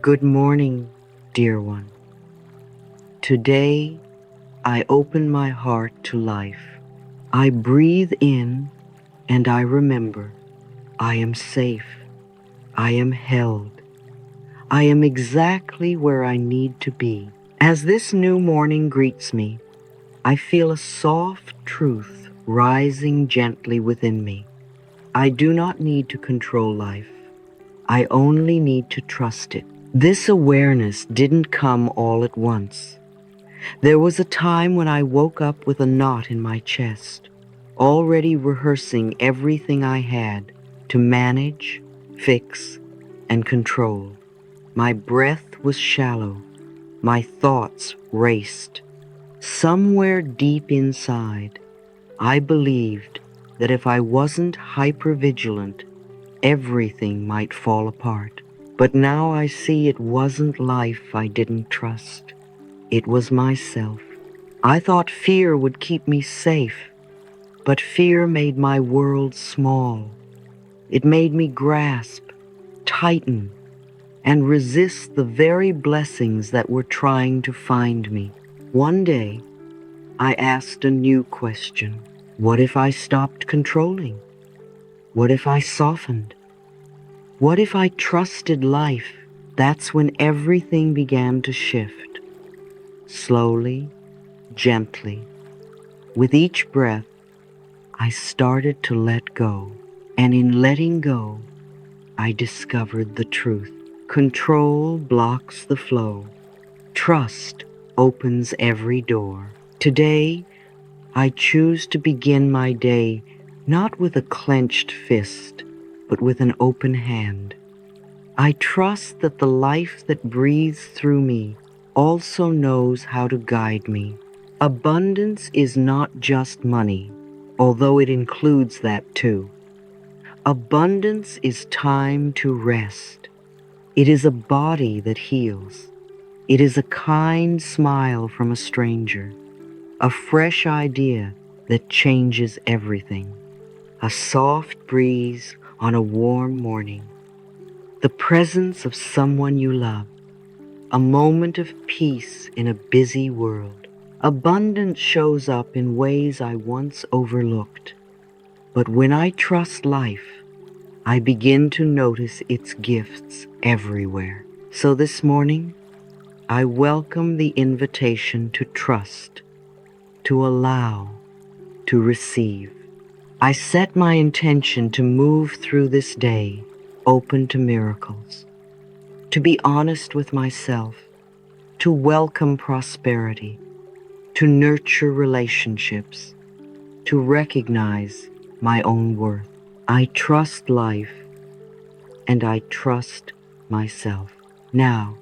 Good morning, dear one. Today, I open my heart to life. I breathe in and I remember I am safe. I am held. I am exactly where I need to be. As this new morning greets me, I feel a soft truth rising gently within me. I do not need to control life. I only need to trust it. This awareness didn't come all at once. There was a time when I woke up with a knot in my chest, already rehearsing everything I had to manage, fix, and control. My breath was shallow. My thoughts raced. Somewhere deep inside, I believed that if I wasn't hypervigilant, everything might fall apart. But now I see it wasn't life I didn't trust. It was myself. I thought fear would keep me safe, but fear made my world small. It made me grasp, tighten, and resist the very blessings that were trying to find me. One day, I asked a new question. What if I stopped controlling? What if I softened? What if I trusted life? That's when everything began to shift. Slowly, gently. With each breath, I started to let go. And in letting go, I discovered the truth. Control blocks the flow. Trust opens every door. Today, I choose to begin my day not with a clenched fist, but with an open hand. I trust that the life that breathes through me also knows how to guide me. Abundance is not just money, although it includes that too. Abundance is time to rest. It is a body that heals. It is a kind smile from a stranger, a fresh idea that changes everything, a soft breeze on a warm morning, the presence of someone you love, a moment of peace in a busy world. Abundance shows up in ways I once overlooked, but when I trust life, I begin to notice its gifts everywhere. So this morning, I welcome the invitation to trust, to allow, to receive. I set my intention to move through this day open to miracles, to be honest with myself, to welcome prosperity, to nurture relationships, to recognize my own worth. I trust life and I trust myself. Now,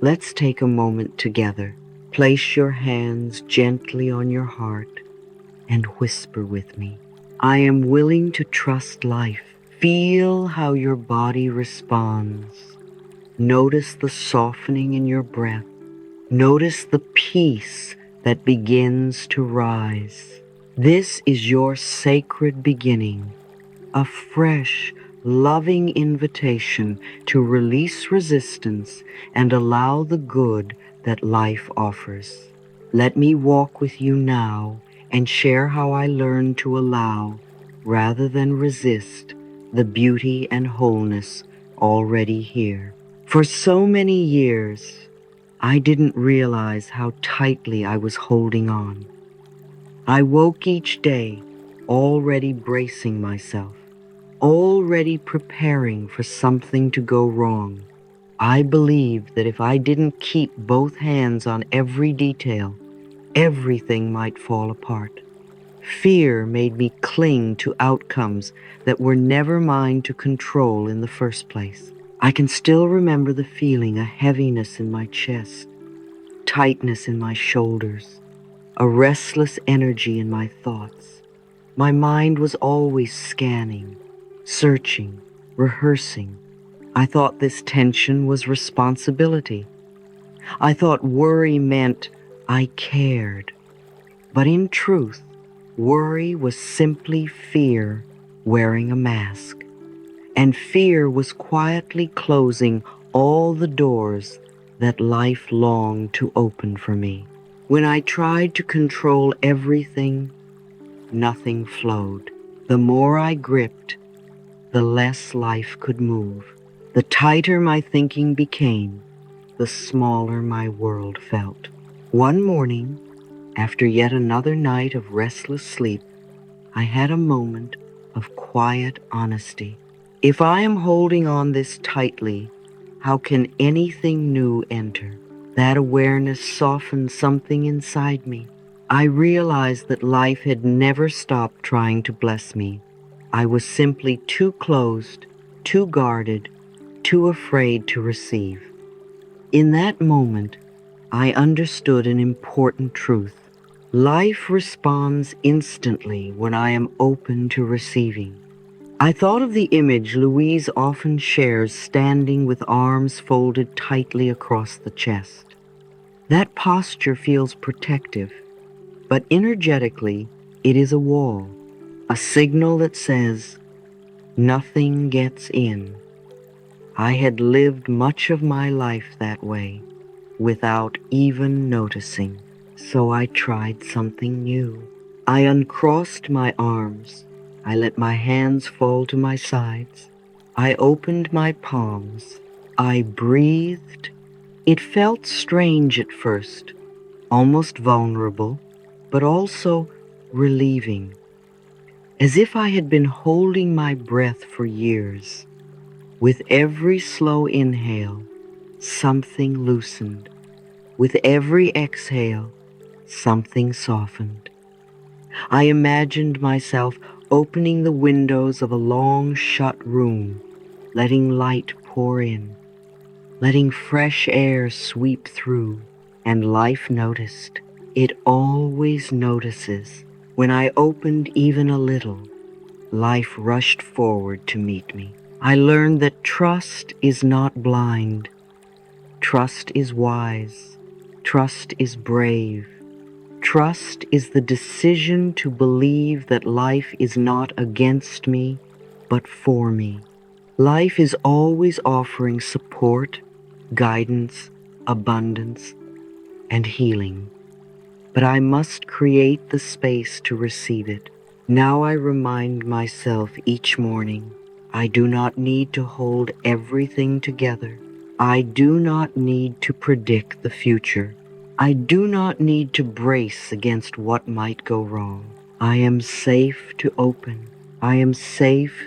let's take a moment together. Place your hands gently on your heart and whisper with me. I am willing to trust life. Feel how your body responds. Notice the softening in your breath. Notice the peace that begins to rise. This is your sacred beginning, a fresh, loving invitation to release resistance and allow the good that life offers. Let me walk with you now and share how I learned to allow, rather than resist, the beauty and wholeness already here. For so many years, I didn't realize how tightly I was holding on. I woke each day already bracing myself, already preparing for something to go wrong. I believed that if I didn't keep both hands on every detail, everything might fall apart. Fear made me cling to outcomes that were never mine to control in the first place. I can still remember the feeling, a heaviness in my chest, tightness in my shoulders, a restless energy in my thoughts. My mind was always scanning, searching, rehearsing. I thought this tension was responsibility. I thought worry meant I cared. But in truth, worry was simply fear wearing a mask. And fear was quietly closing all the doors that life longed to open for me. When I tried to control everything, nothing flowed. The more I gripped, the less life could move. The tighter my thinking became, the smaller my world felt. One morning, after yet another night of restless sleep, I had a moment of quiet honesty. If I am holding on this tightly, how can anything new enter? That awareness softened something inside me. I realized that life had never stopped trying to bless me. I was simply too closed, too guarded, too afraid to receive. In that moment, I understood an important truth. Life responds instantly when I am open to receiving. I thought of the image Louise often shares standing with arms folded tightly across the chest. That posture feels protective, but energetically, it is a wall, a signal that says, nothing gets in. I had lived much of my life that way, without even noticing. So I tried something new. I uncrossed my arms. I let my hands fall to my sides. I opened my palms. I breathed. It felt strange at first, almost vulnerable, but also relieving, as if I had been holding my breath for years. With every slow inhale, something loosened. With every exhale, something softened. I imagined myself opening the windows of a long shut room, letting light pour in, letting fresh air sweep through, and life noticed. It always notices. When I opened even a little, life rushed forward to meet me. I learned that trust is not blind. Trust is wise. Trust is brave. Trust is the decision to believe that life is not against me, but for me. Life is always offering support, guidance, abundance, and healing. But I must create the space to receive it. Now I remind myself each morning, I do not need to hold everything together. I do not need to predict the future. I do not need to brace against what might go wrong. I am safe to open. I am safe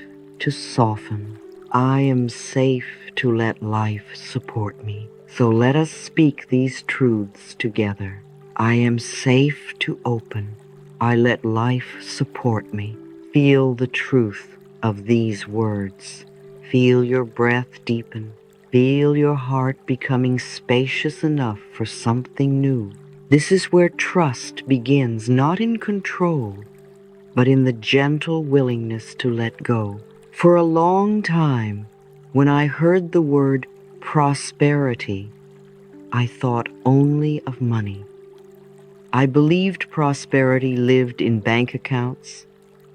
to soften. I am safe to let life support me. So let us speak these truths together. I am safe to open. I let life support me. Feel the truth of these words. Feel your breath deepen. Feel your heart becoming spacious enough for something new. This is where trust begins, not in control, but in the gentle willingness to let go. For a long time, when I heard the word prosperity, I thought only of money. I believed prosperity lived in bank accounts,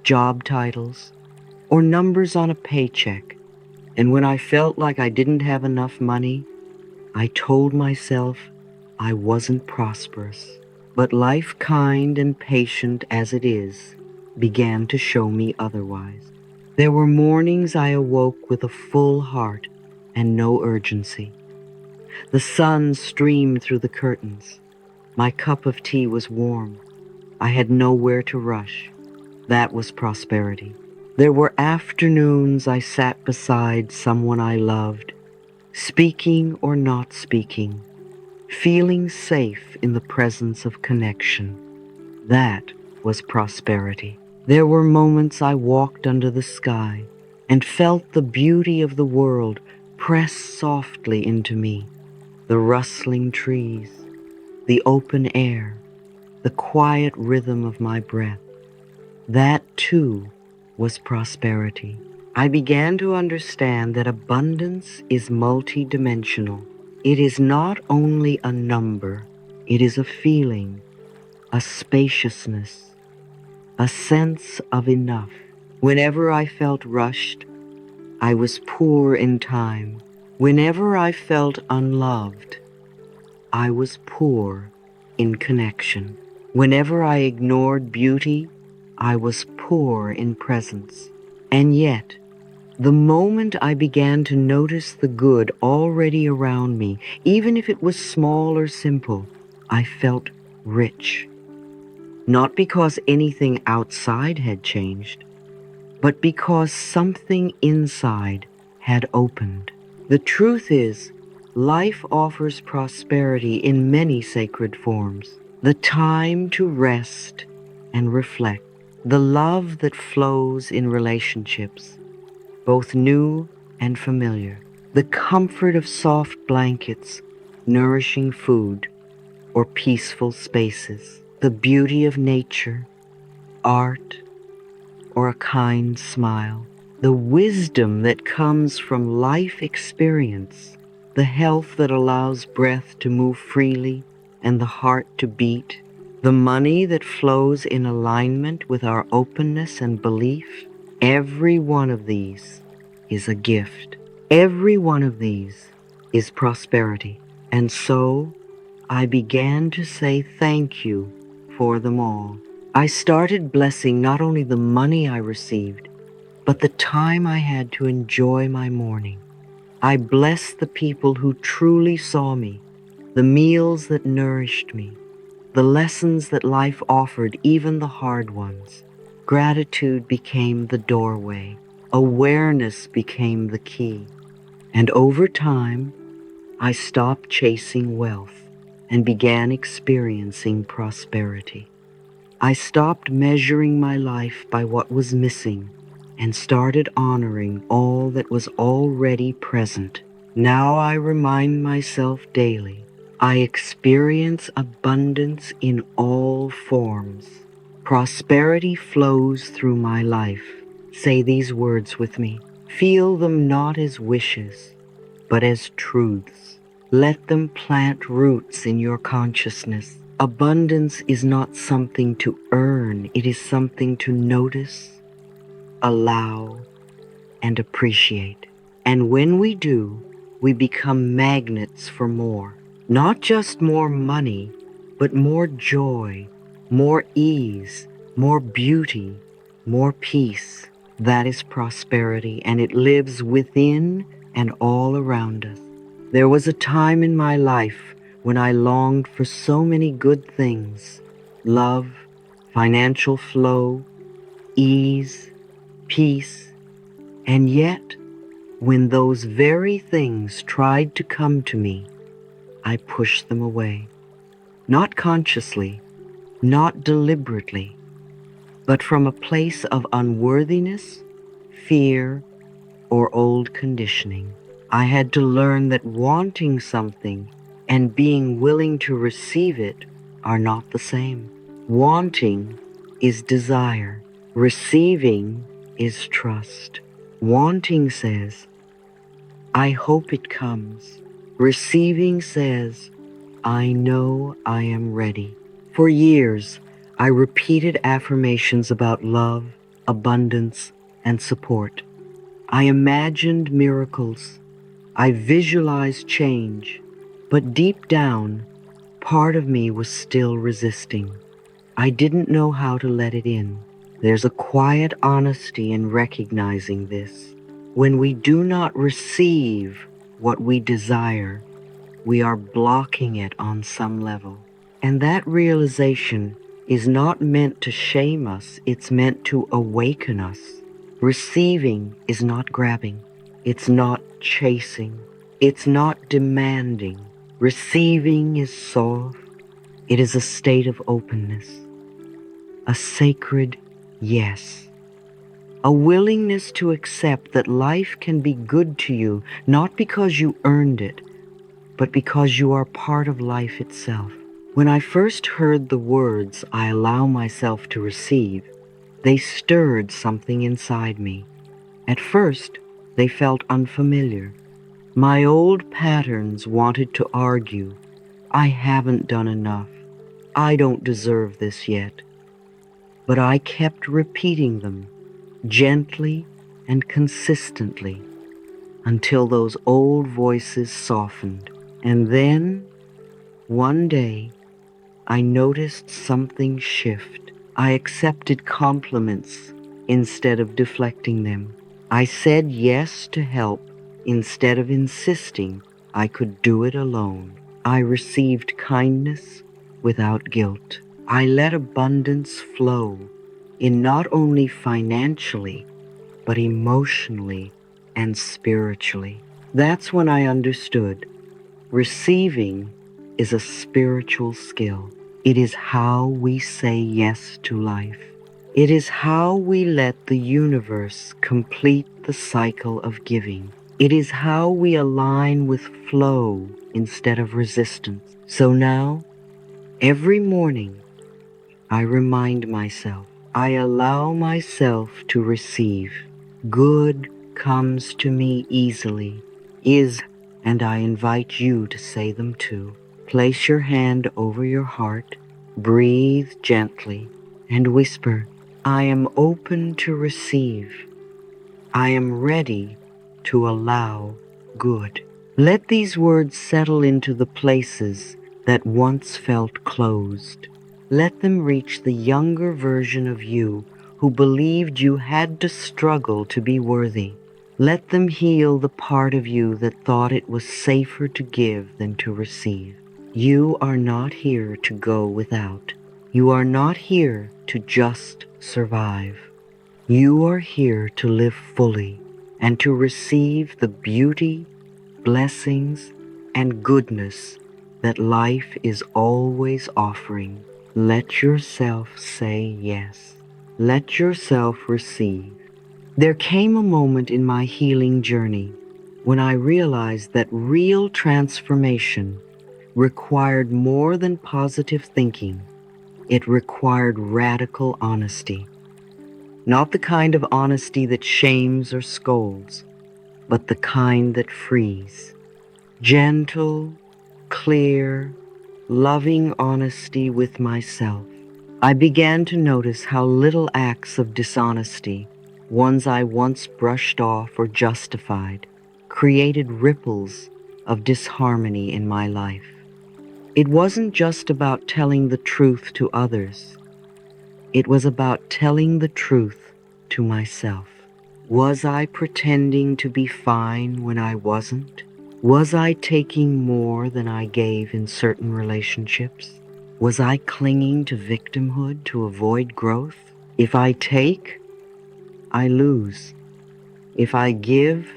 job titles, or numbers on a paycheck. And when I felt like I didn't have enough money, I told myself I wasn't prosperous. But life, kind and patient as it is, began to show me otherwise. There were mornings I awoke with a full heart and no urgency. The sun streamed through the curtains. My cup of tea was warm. I had nowhere to rush. That was prosperity. There were afternoons I sat beside someone I loved, speaking or not speaking, feeling safe in the presence of connection. That was prosperity. There were moments I walked under the sky and felt the beauty of the world press softly into me. The rustling trees, the open air, the quiet rhythm of my breath. That, too, was prosperity. I began to understand that abundance is multidimensional. It is not only a number, it is a feeling, a spaciousness, a sense of enough. Whenever I felt rushed, I was poor in time. Whenever I felt unloved, I was poor in connection. Whenever I ignored beauty, I was poor in presence. And yet, the moment I began to notice the good already around me, even if it was small or simple, I felt rich. Not because anything outside had changed, but because something inside had opened. The truth is, life offers prosperity in many sacred forms. The time to rest and reflect, the love that flows in relationships, both new and familiar, the comfort of soft blankets, nourishing food, or peaceful spaces, the beauty of nature, art, or a kind smile, the wisdom that comes from life experience, the health that allows breath to move freely and the heart to beat, the money that flows in alignment with our openness and belief. Every one of these is a gift. Every one of these is prosperity. And so I began to say thank you for them all. I started blessing not only the money I received, but the time I had to enjoy my morning. I blessed the people who truly saw me, the meals that nourished me, the lessons that life offered, even the hard ones. Gratitude became the doorway. Awareness became the key. And over time, I stopped chasing wealth and began experiencing prosperity. I stopped measuring my life by what was missing and started honoring all that was already present. Now I remind myself daily, I experience abundance in all forms. Prosperity flows through my life. Say these words with me. Feel them not as wishes, but as truths. Let them plant roots in your consciousness. Abundance is not something to earn, it is something to notice, allow, and appreciate. And when we do, we become magnets for more. Not just more money, but more joy, more ease, more beauty, more peace. That is prosperity, and it lives within and all around us. There was a time in my life when I longed for so many good things: love, financial flow, ease, peace. And yet, when those very things tried to come to me, I pushed them away. Not consciously, not deliberately, but from a place of unworthiness, fear, or old conditioning. I had to learn that wanting something and being willing to receive it are not the same. Wanting is desire. Receiving is trust. Wanting says, I hope it comes. Receiving says, I know I am ready. For years, I repeated affirmations about love, abundance, and support. I imagined miracles. I visualized change. But deep down, part of me was still resisting. I didn't know how to let it in. There's a quiet honesty in recognizing this. When we do not receive what we desire, we are blocking it on some level. And that realization is not meant to shame us, it's meant to awaken us. Receiving is not grabbing, it's not chasing, it's not demanding. Receiving is soft, it is a state of openness, a sacred yes. A willingness to accept that life can be good to you, not because you earned it, but because you are part of life itself. When I first heard the words, I allow myself to receive, they stirred something inside me. At first, they felt unfamiliar. My old patterns wanted to argue, I haven't done enough. I don't deserve this yet. But I kept repeating them, gently and consistently. until those old voices softened. And then, one day, I noticed something shift. I accepted compliments instead of deflecting them. I said yes to help instead of insisting I could do it alone. I received kindness without guilt. I let abundance flow in not only financially, but emotionally and spiritually. That's when I understood receiving is a spiritual skill. It is how we say yes to life. It is how we let the universe complete the cycle of giving. It is how we align with flow instead of resistance. So now, every morning, I remind myself, I allow myself to receive. Good comes to me easily, and I invite you to say them too. Place your hand over your heart, breathe gently, and whisper, I am open to receive. I am ready to allow good. Let these words settle into the places that once felt closed. Let them reach the younger version of you who believed you had to struggle to be worthy. Let them heal the part of you that thought it was safer to give than to receive. You are not here to go without. You are not here to just survive. You are here to live fully and to receive the beauty, blessings, and goodness that life is always offering. Let yourself say yes. Let yourself receive. There came a moment in my healing journey when I realized that real transformation required more than positive thinking. It required radical honesty. Not the kind of honesty that shames or scolds, but the kind that frees. Gentle, clear, loving honesty with myself. I began to notice how little acts of dishonesty, ones I once brushed off or justified, created ripples of disharmony in my life. It wasn't just about telling the truth to others. It was about telling the truth to myself. Was I pretending to be fine when I wasn't? Was I taking more than I gave in certain relationships? Was I clinging to victimhood to avoid growth? If I take, I lose. If I give,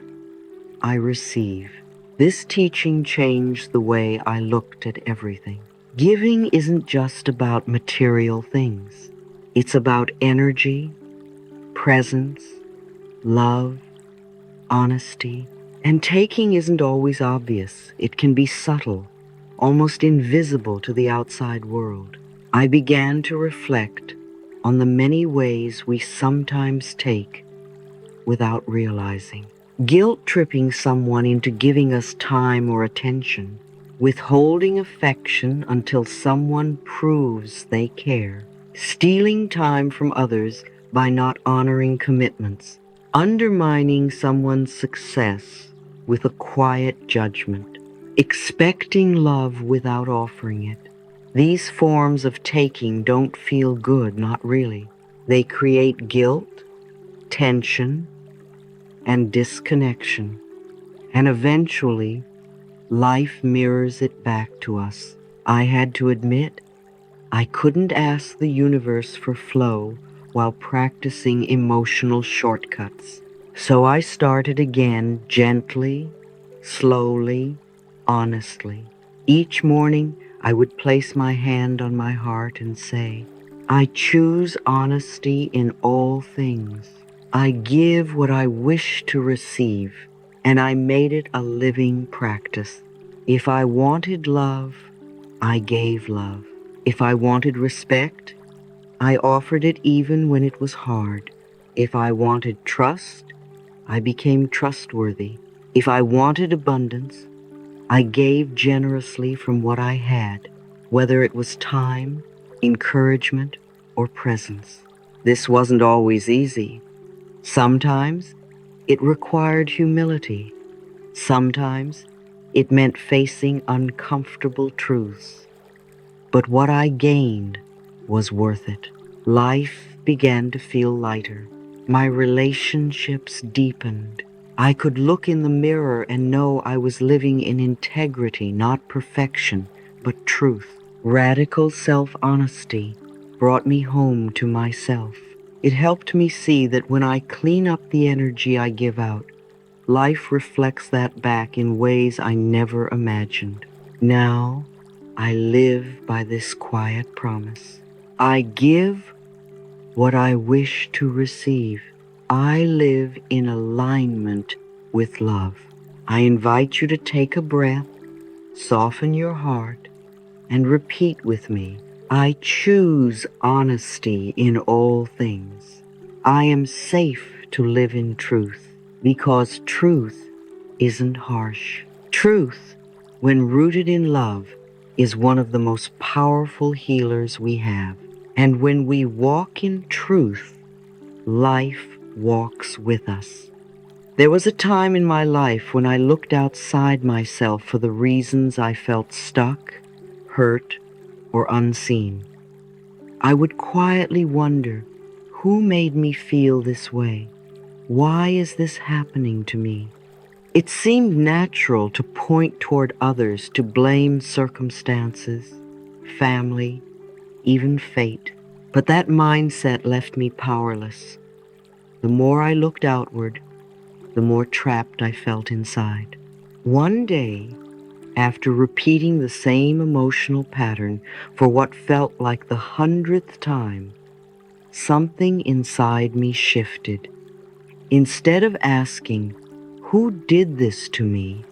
I receive. This teaching changed the way I looked at everything. Giving isn't just about material things. It's about energy, presence, love, honesty. And taking isn't always obvious. It can be subtle, almost invisible to the outside world. I began to reflect on the many ways we sometimes take without realizing. Guilt-tripping someone into giving us time or attention, withholding affection until someone proves they care, stealing time from others by not honoring commitments, undermining someone's success with a quiet judgment, expecting love without offering it. These forms of taking don't feel good, not really. They create guilt, tension, and disconnection, and eventually life mirrors it back to us. I had to admit, I couldn't ask the universe for flow while practicing emotional shortcuts. So I started again gently, slowly, honestly. Each morning I would place my hand on my heart and say, I choose honesty in all things. I give what I wish to receive, and I made it a living practice. If I wanted love, I gave love. If I wanted respect, I offered it even when it was hard. If I wanted trust, I became trustworthy. If I wanted abundance, I gave generously from what I had, whether it was time, encouragement, or presence. This wasn't always easy. Sometimes it required humility. Sometimes it meant facing uncomfortable truths, but what I gained was worth it. Life began to feel lighter. My relationships deepened. I could look in the mirror and know I was living in integrity, not perfection, but truth. Radical self-honesty brought me home to myself. It helped me see that when I clean up the energy I give out, life reflects that back in ways I never imagined. Now, I live by this quiet promise. I give what I wish to receive. I live in alignment with love. I invite you to take a breath, soften your heart, and repeat with me. I choose honesty in all things. I am safe to live in truth because truth isn't harsh. Truth, when rooted in love, is one of the most powerful healers we have. And when we walk in truth, life walks with us. There was a time in my life when I looked outside myself for the reasons I felt stuck, hurt, or unseen. I would quietly wonder, who made me feel this way? Why is this happening to me? It seemed natural to point toward others, to blame circumstances, family, even fate. But that mindset left me powerless. The more I looked outward, the more trapped I felt inside. One day, after repeating the same emotional pattern for what felt like the 100th time, something inside me shifted. Instead of asking, "Who did this to me?"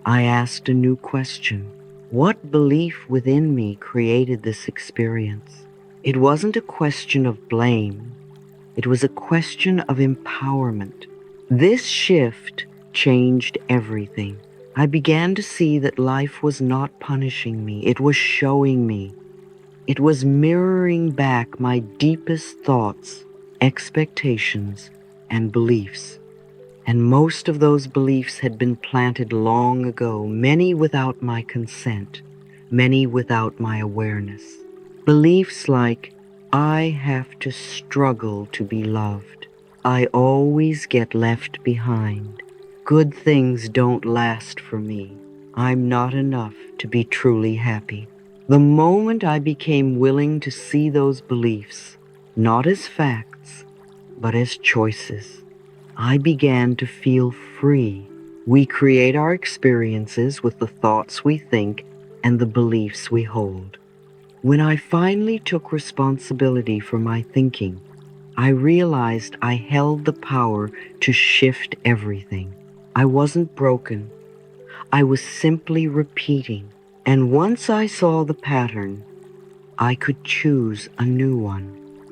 I asked a new question. What belief within me created this experience? It wasn't a question of blame. It was a question of empowerment. This shift changed everything. I began to see that life was not punishing me. It was showing me. It was mirroring back my deepest thoughts, expectations, and beliefs. And most of those beliefs had been planted long ago, many without my consent, many without my awareness. Beliefs like, I have to struggle to be loved. I always get left behind. Good things don't last for me. I'm not enough to be truly happy. The moment I became willing to see those beliefs, not as facts, but as choices, I began to feel free. We create our experiences with the thoughts we think and the beliefs we hold. When I finally took responsibility for my thinking, I realized I held the power to shift everything. I wasn't broken. I was simply repeating. And once I saw the pattern, I could choose a new one.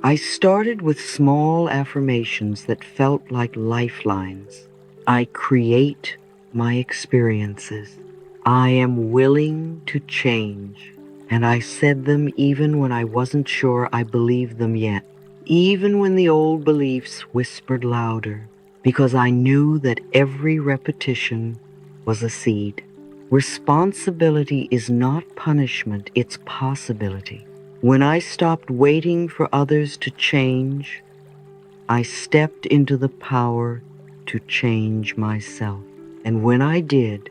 I started with small affirmations that felt like lifelines. I create my experiences. I am willing to change. And I said them even when I wasn't sure I believed them yet. Even when the old beliefs whispered louder, because I knew that every repetition was a seed. Responsibility is not punishment, it's possibility. When I stopped waiting for others to change, I stepped into the power to change myself. And when I did,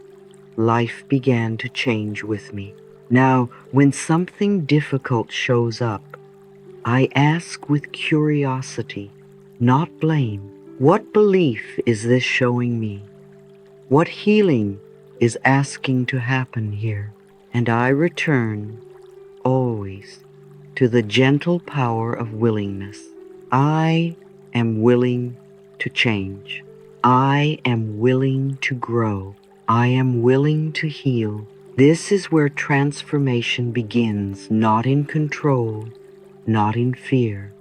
life began to change with me. Now, when something difficult shows up, I ask with curiosity, not blame. What belief is this showing me? What healing is asking to happen here? And I return, always, to the gentle power of willingness. I am willing to change. I am willing to grow. I am willing to heal. This is where transformation begins, not in control, not in fear,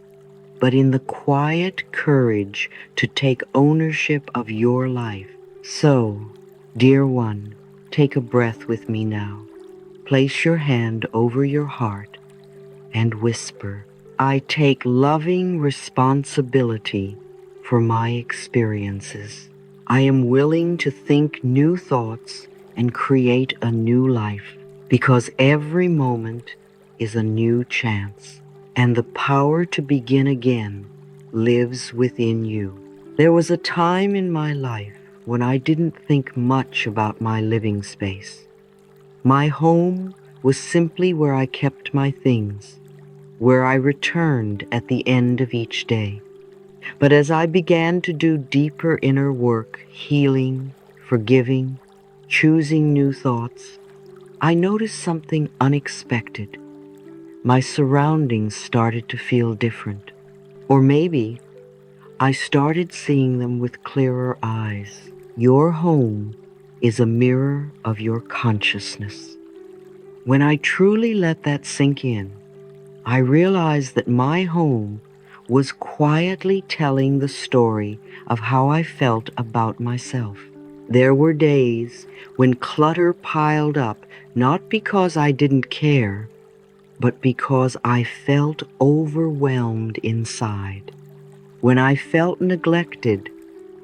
but in the quiet courage to take ownership of your life. So, dear one, take a breath with me now. Place your hand over your heart and whisper, I take loving responsibility for my experiences. I am willing to think new thoughts and create a new life, because every moment is a new chance, and the power to begin again lives within you. There was a time in my life when I didn't think much about my living space. My home was simply where I kept my things, where I returned at the end of each day. But as I began to do deeper inner work, healing, forgiving, choosing new thoughts, I noticed something unexpected. My surroundings started to feel different. Or maybe I started seeing them with clearer eyes. Your home is a mirror of your consciousness. When I truly let that sink in, I realized that my home was quietly telling the story of how I felt about myself. There were days when clutter piled up, not because I didn't care, but because I felt overwhelmed inside. When I felt neglected,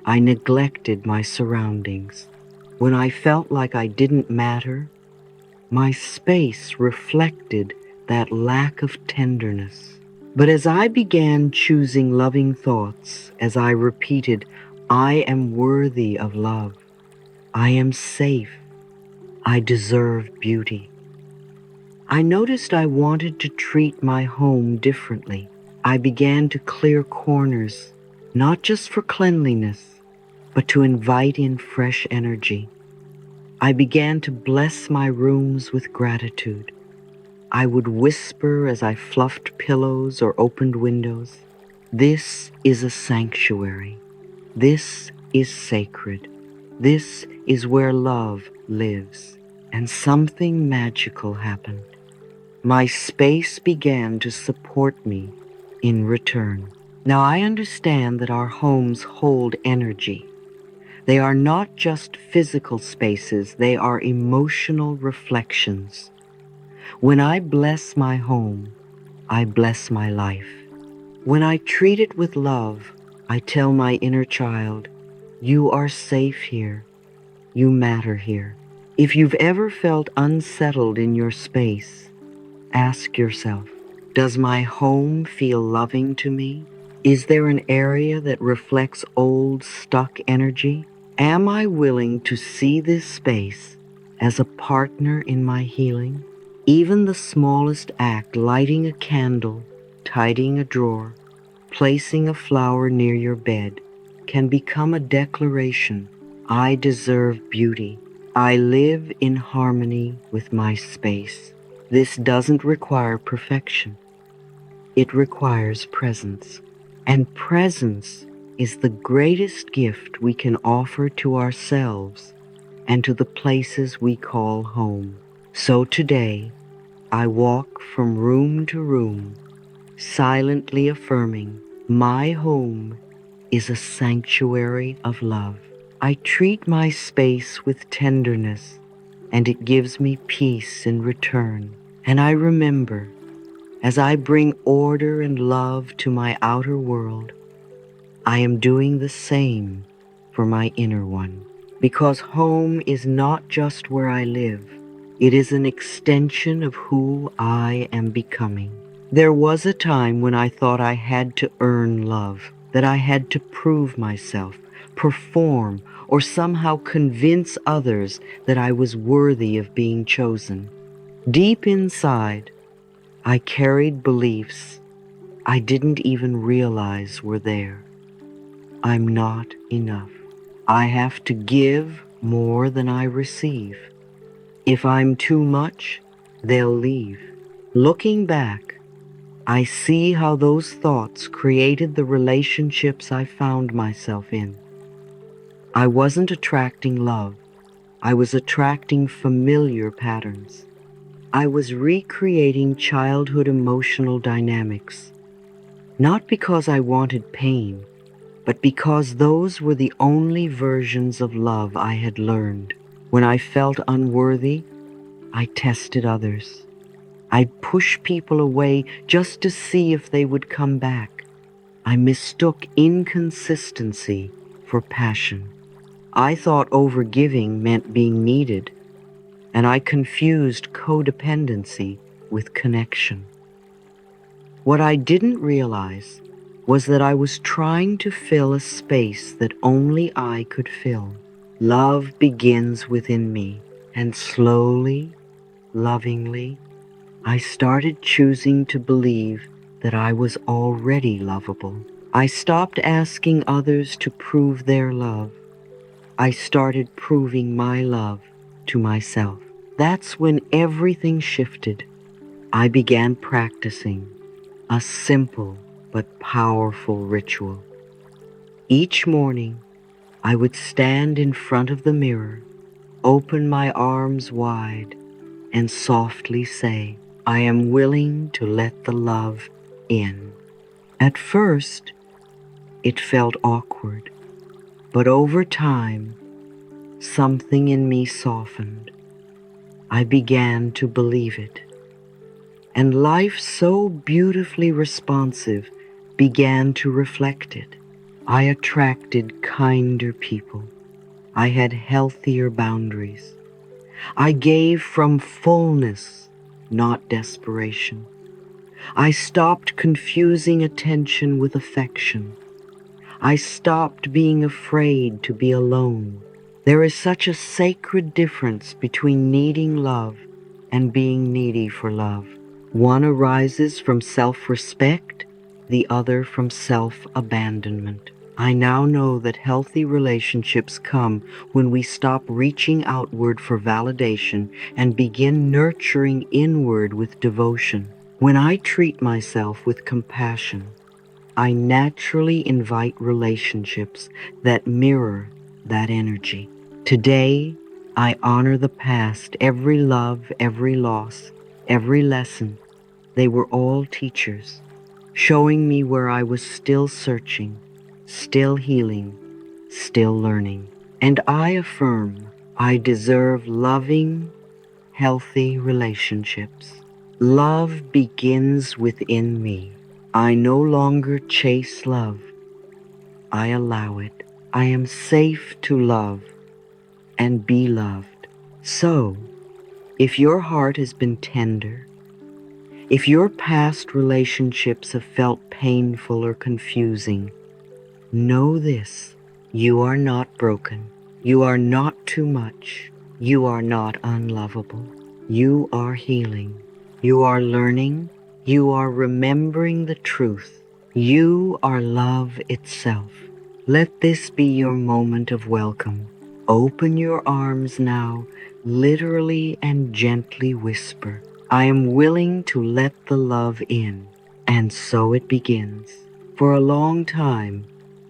I neglected my surroundings. When I felt like I didn't matter, my space reflected that lack of tenderness. But as I began choosing loving thoughts, as I repeated, I am worthy of love, I am safe, I deserve beauty, I noticed I wanted to treat my home differently. I began to clear corners, not just for cleanliness, but to invite in fresh energy. I began to bless my rooms with gratitude. I would whisper as I fluffed pillows or opened windows, "This is a sanctuary. This is sacred. This is where love lives." And something magical happened. My space began to support me in return. Now I understand that our homes hold energy. They are not just physical spaces, they are emotional reflections. When I bless my home, I bless my life. When I treat it with love, I tell my inner child, you are safe here. You matter here. If you've ever felt unsettled in your space, ask yourself, does my home feel loving to me? Is there an area that reflects old, stuck energy? Am I willing to see this space as a partner in my healing? Even the smallest act, lighting a candle, tidying a drawer, placing a flower near your bed, can become a declaration. I deserve beauty. I live in harmony with my space. This doesn't require perfection. It requires presence. And presence is the greatest gift we can offer to ourselves and to the places we call home. So today, I walk from room to room, silently affirming, my home is a sanctuary of love. I treat my space with tenderness, and it gives me peace in return. And I remember, as I bring order and love to my outer world, I am doing the same for my inner one. Because home is not just where I live, it is an extension of who I am becoming. There was a time when I thought I had to earn love, that I had to prove myself, perform, or somehow convince others that I was worthy of being chosen. Deep inside, I carried beliefs I didn't even realize were there. I'm not enough. I have to give more than I receive. If I'm too much, they'll leave. Looking back, I see how those thoughts created the relationships I found myself in. I wasn't attracting love. I was attracting familiar patterns. I was recreating childhood emotional dynamics, not because I wanted pain, but because those were the only versions of love I had learned. When I felt unworthy, I tested others. I'd push people away just to see if they would come back. I mistook inconsistency for passion. I thought overgiving meant being needed, and I confused codependency with connection. What I didn't realize was that I was trying to fill a space that only I could fill. Love begins within me, and slowly, lovingly, I started choosing to believe that I was already lovable. I stopped asking others to prove their love. I started proving my love to myself. That's when everything shifted. I began practicing a simple but powerful ritual. Each morning, I would stand in front of the mirror, open my arms wide, and softly say, I am willing to let the love in. At first, it felt awkward, but over time, something in me softened. I began to believe it. And life, so beautifully responsive, began to reflect it. I attracted kinder people. I had healthier boundaries. I gave from fullness, not desperation. I stopped confusing attention with affection. I stopped being afraid to be alone. There is such a sacred difference between needing love and being needy for love. One arises from self-respect, the other from self-abandonment. I now know that healthy relationships come when we stop reaching outward for validation and begin nurturing inward with devotion. When I treat myself with compassion, I naturally invite relationships that mirror that energy. Today, I honor the past, every love, every loss, every lesson. They were all teachers, showing me where I was still searching, still healing, still learning. And I affirm I deserve loving, healthy relationships. Love begins within me. I no longer chase love. I allow it. I am safe to love and be loved. So, if your heart has been tender, if your past relationships have felt painful or confusing, know this: you are not broken. You are not too much. You are not unlovable. You are healing. You are learning. You are remembering the truth. You are love itself. Let this be your moment of welcome. Open your arms now, literally and gently whisper, I am willing to let the love in. And so it begins. For a long time,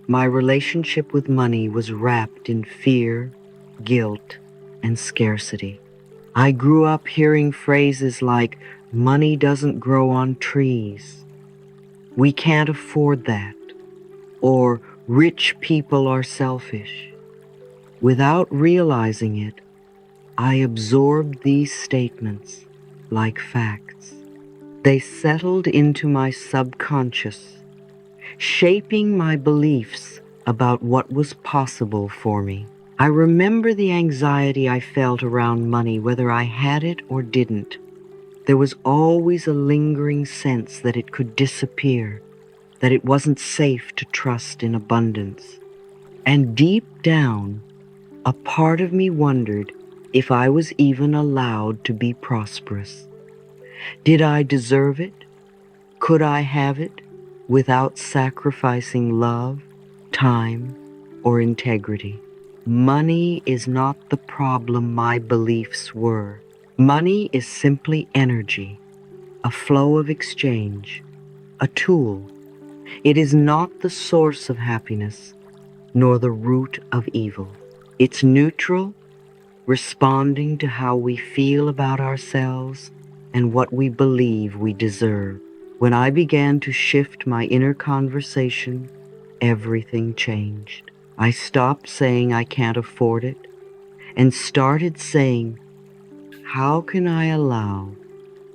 my relationship with money was wrapped in fear, guilt, and scarcity. I grew up hearing phrases like, money doesn't grow on trees, we can't afford that, or rich people are selfish. Without realizing it, I absorbed these statements like facts. They settled into my subconscious, shaping my beliefs about what was possible for me. I remember the anxiety I felt around money, whether I had it or didn't. There was always a lingering sense that it could disappear, that it wasn't safe to trust in abundance. And deep down, a part of me wondered if I was even allowed to be prosperous. Did I deserve it? Could I have it without sacrificing love, time, or integrity? Money is not the problem my beliefs were. Money is simply energy, a flow of exchange, a tool. It is not the source of happiness, nor the root of evil. It's neutral, responding to how we feel about ourselves and what we believe we deserve. When I began to shift my inner conversation, everything changed. I stopped saying I can't afford it and started saying, how can I allow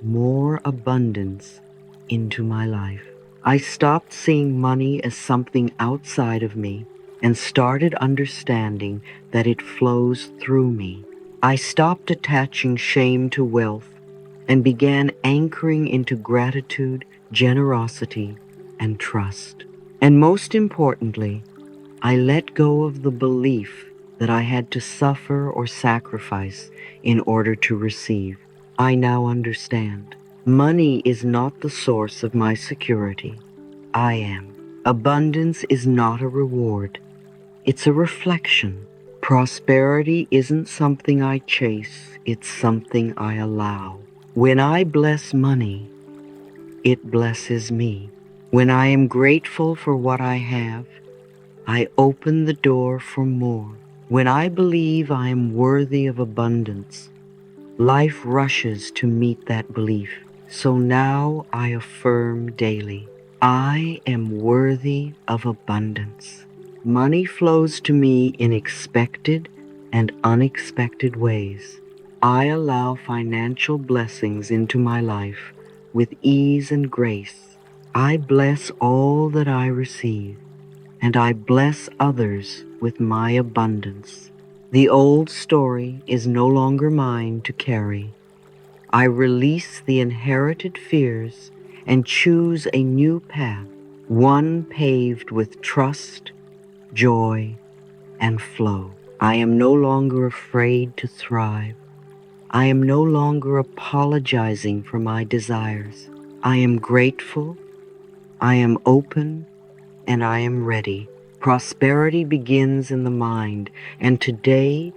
more abundance into my life? I stopped seeing money as something outside of me and started understanding that it flows through me. I stopped attaching shame to wealth and began anchoring into gratitude, generosity, and trust. And most importantly, I let go of the belief that I had to suffer or sacrifice in order to receive. I now understand. Money is not the source of my security. I am. Abundance is not a reward. It's a reflection. Prosperity isn't something I chase. It's something I allow. When I bless money, it blesses me. When I am grateful for what I have, I open the door for more. When I believe I am worthy of abundance, life rushes to meet that belief. So now I affirm daily, I am worthy of abundance. Money flows to me in expected and unexpected ways. I allow financial blessings into my life with ease and grace. I bless all that I receive, and I bless others with my abundance. The old story is no longer mine to carry. I release the inherited fears and choose a new path, one paved with trust, joy, and flow. I am no longer afraid to thrive. I am no longer apologizing for my desires. I am grateful, I am open, and I am ready. Prosperity begins in the mind, and today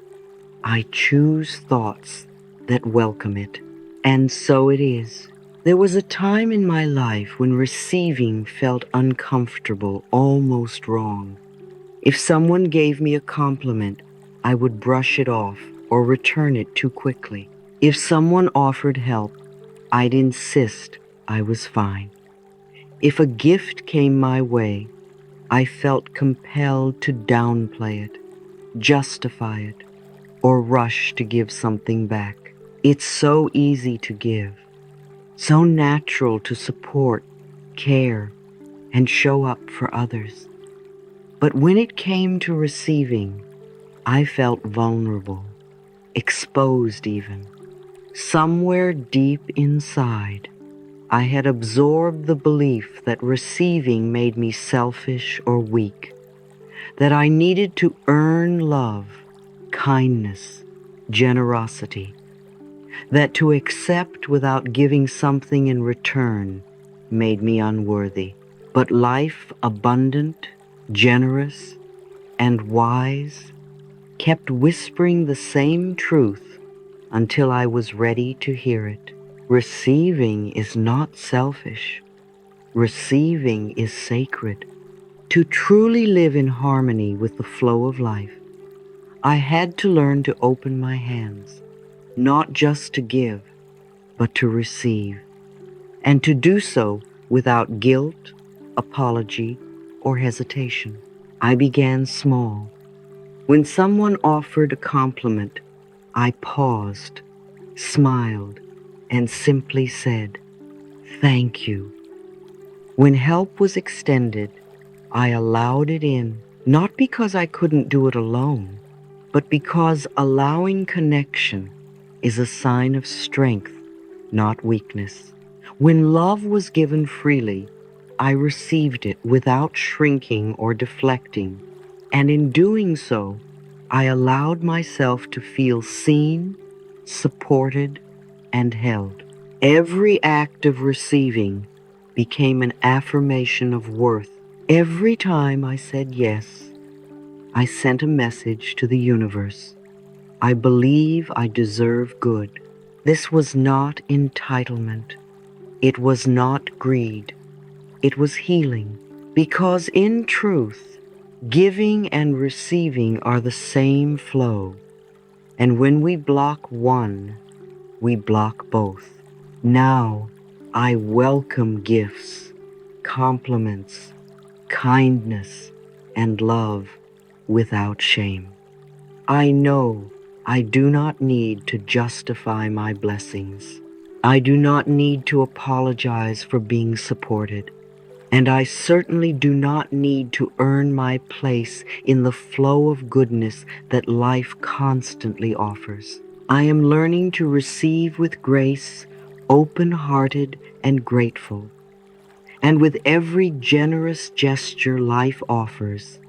I choose thoughts that welcome it. And so it is. There was a time in my life when receiving felt uncomfortable, almost wrong. If someone gave me a compliment, I would brush it off or return it too quickly. If someone offered help, I'd insist I was fine. If a gift came my way, I felt compelled to downplay it, justify it, or rush to give something back. It's so easy to give, so natural to support, care, and show up for others. But when it came to receiving, I felt vulnerable, exposed even. Somewhere deep inside, I had absorbed the belief that receiving made me selfish or weak, that I needed to earn love, kindness, generosity, that to accept without giving something in return made me unworthy. But life, abundant, generous, and wise, kept whispering the same truth until I was ready to hear it. Receiving is not selfish. Receiving is sacred. To truly live in harmony with the flow of life, I had to learn to open my hands, not just to give, but to receive, and to do so without guilt, apology, or hesitation. I began small. When someone offered a compliment, I paused, smiled, and simply said, "Thank you." When help was extended, I allowed it in, not because I couldn't do it alone, but because allowing connection is a sign of strength, not weakness. When love was given freely, I received it without shrinking or deflecting, and in doing so, I allowed myself to feel seen, supported, and held. Every act of receiving became an affirmation of worth. Every time I said yes, I sent a message to the universe. I believe I deserve good. This was not entitlement. It was not greed. It was healing. Because in truth, giving and receiving are the same flow. And when we block one, we block both. Now, I welcome gifts, compliments, kindness, and love without shame. I know I do not need to justify my blessings. I do not need to apologize for being supported. And I certainly do not need to earn my place in the flow of goodness that life constantly offers. I am learning to receive with grace, open-hearted and grateful. And with every generous gesture life offers,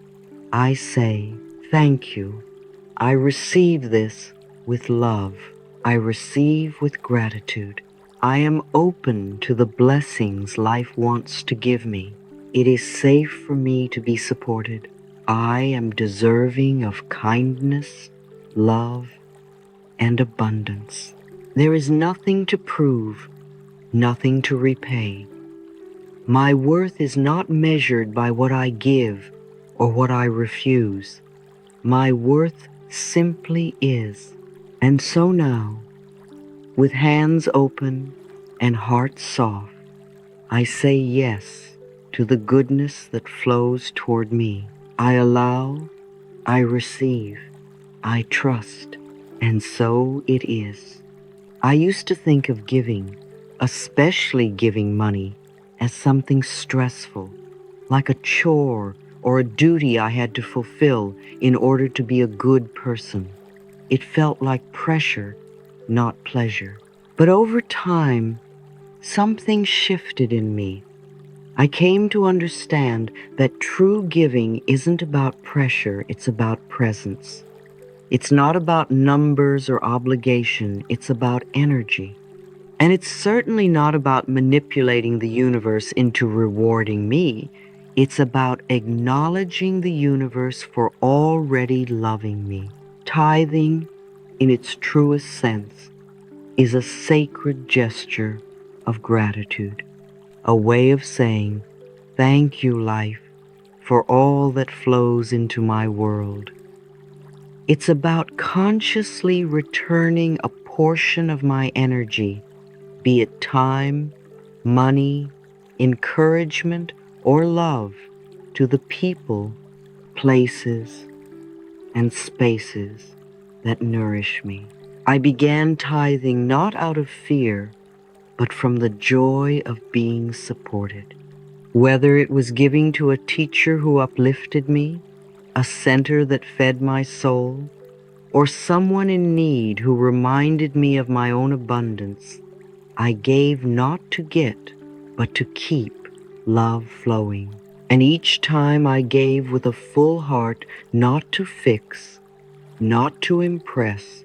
I say, thank you. I receive this with love. I receive with gratitude. I am open to the blessings life wants to give me. It is safe for me to be supported. I am deserving of kindness, love, and abundance. There is nothing to prove, nothing to repay. My worth is not measured by what I give or what I refuse. My worth simply is. And so now, with hands open and heart soft, I say yes to the goodness that flows toward me. I allow, I receive, I trust, and so it is. I used to think of giving, especially giving money, as something stressful, like a chore or a duty I had to fulfill in order to be a good person. It felt like pressure, not pleasure. But over time, something shifted in me. I came to understand that true giving isn't about pressure, it's about presence. It's not about numbers or obligation, it's about energy. And it's certainly not about manipulating the universe into rewarding me. It's about acknowledging the universe for already loving me. Tithing, in its truest sense, is a sacred gesture of gratitude, a way of saying, thank you, life, for all that flows into my world. It's about consciously returning a portion of my energy, be it time, money, encouragement, or love, to the people, places, and spaces that nourish me. I began tithing not out of fear, but from the joy of being supported. Whether it was giving to a teacher who uplifted me, a center that fed my soul, or someone in need who reminded me of my own abundance, I gave not to get, but to keep love flowing. And each time I gave with a full heart, not to fix, not to impress,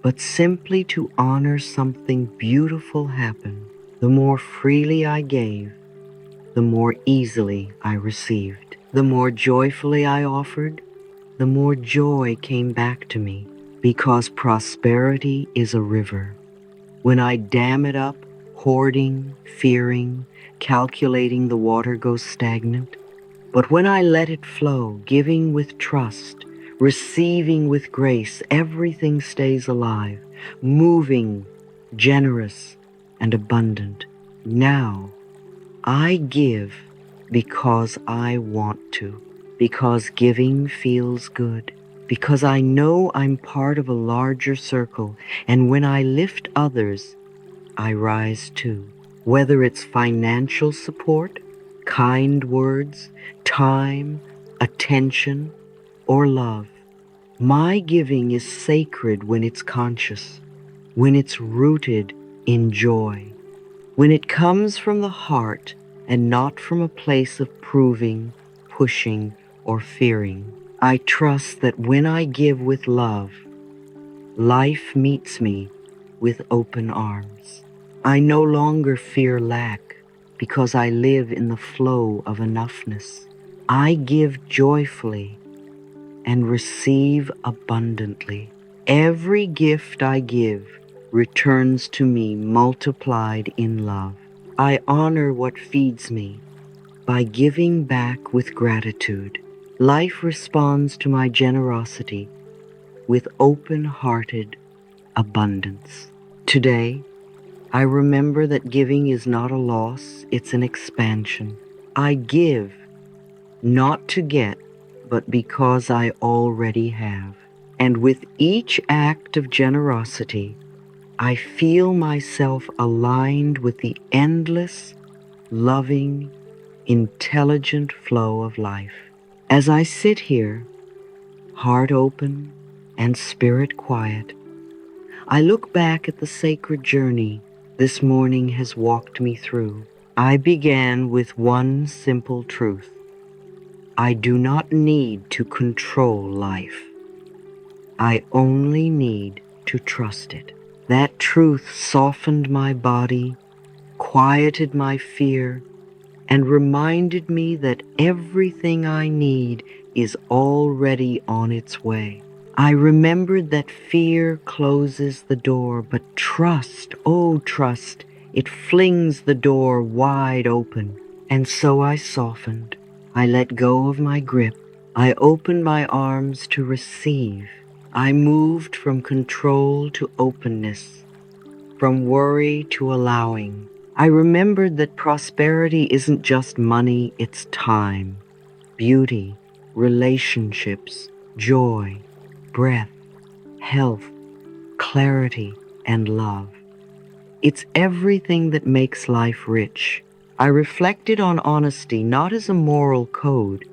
but simply to honor something beautiful happen. The more freely I gave, the more easily I received. The more joyfully I offered, the more joy came back to me, because prosperity is a river. When I dam it up, hoarding, fearing, calculating, the water goes stagnant. But when I let it flow, giving with trust, receiving with grace, everything stays alive, moving, generous, and abundant. Now, I give because I want to, because giving feels good, because I know I'm part of a larger circle, and when I lift others, I rise too. Whether it's financial support, kind words, time, attention, or love, my giving is sacred when it's conscious, when it's rooted in joy, when it comes from the heart and not from a place of proving, pushing, or fearing. I trust that when I give with love, life meets me with open arms. I no longer fear lack because I live in the flow of enoughness. I give joyfully and receive abundantly. Every gift I give returns to me multiplied in love. I honor what feeds me by giving back with gratitude. Life responds to my generosity with open-hearted abundance. Today, I remember that giving is not a loss, it's an expansion. I give not to get, but because I already have. And with each act of generosity, I feel myself aligned with the endless, loving, intelligent flow of life. As I sit here, heart open and spirit quiet, I look back at the sacred journey this morning has walked me through. I began with one simple truth. I do not need to control life. I only need to trust it. That truth softened my body, quieted my fear, and reminded me that everything I need is already on its way. I remembered that fear closes the door, but trust, oh trust, it flings the door wide open. And so I softened. I let go of my grip. I opened my arms to receive. I moved from control to openness, from worry to allowing. I remembered that prosperity isn't just money, it's time, beauty, relationships, joy, breath, health, clarity, and love. It's everything that makes life rich. I reflected on honesty not as a moral code,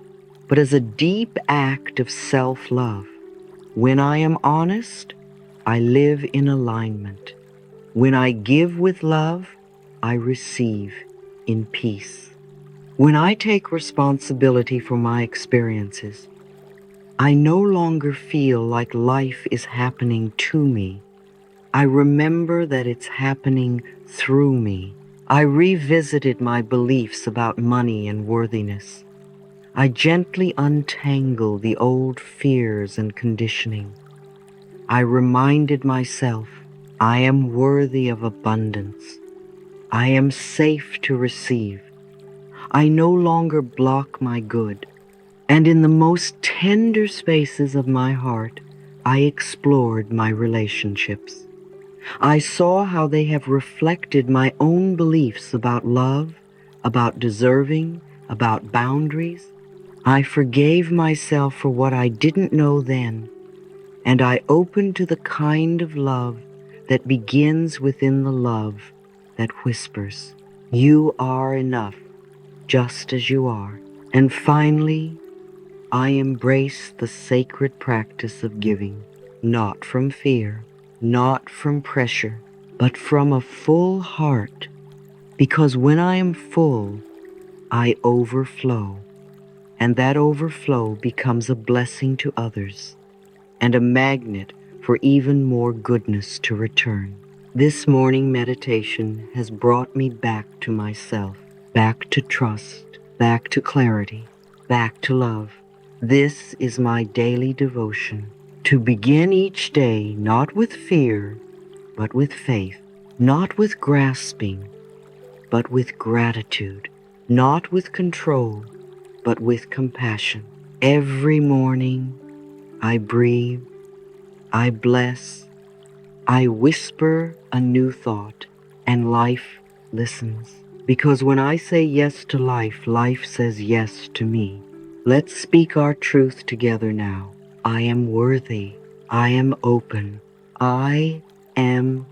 but as a deep act of self-love. When I am honest, I live in alignment. When I give with love, I receive in peace. When I take responsibility for my experiences, I no longer feel like life is happening to me. I remember that it's happening through me. I revisited my beliefs about money and worthiness. I gently untangle the old fears and conditioning. I reminded myself, I am worthy of abundance. I am safe to receive. I no longer block my good. And in the most tender spaces of my heart, I explored my relationships. I saw how they have reflected my own beliefs about love, about deserving, about boundaries. I forgave myself for what I didn't know then, and I opened to the kind of love that begins within the love that whispers, "You are enough, just as you are." And finally, I embrace the sacred practice of giving, not from fear, not from pressure, but from a full heart, because when I am full, I overflow, and that overflow becomes a blessing to others and a magnet for even more goodness to return. This morning meditation has brought me back to myself, back to trust, back to clarity, back to love. This is my daily devotion, to begin each day not with fear, but with faith, not with grasping, but with gratitude, not with control, but with compassion. Every morning I breathe, I bless, I whisper a new thought, and life listens. Because when I say yes to life, life says yes to me. Let's speak our truth together now. I am worthy. I am open. I am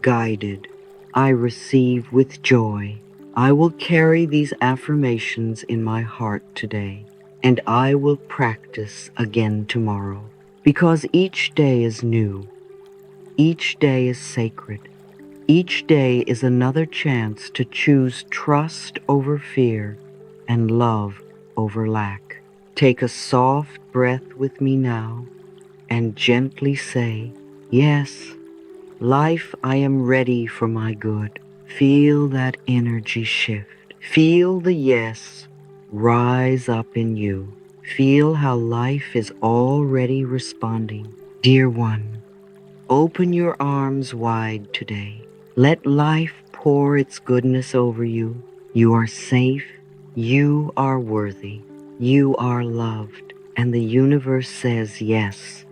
guided. I receive with joy. I will carry these affirmations in my heart today, and I will practice again tomorrow. Because each day is new. Each day is sacred. Each day is another chance to choose trust over fear and love over lack. Take a soft breath with me now and gently say, "Yes, life, I am ready for my good." Feel that energy shift. Feel the yes rise up in you. Feel how life is already responding. Dear one, open your arms wide today. Let life pour its goodness over you. You are safe. You are worthy. You are loved. And the universe says yes.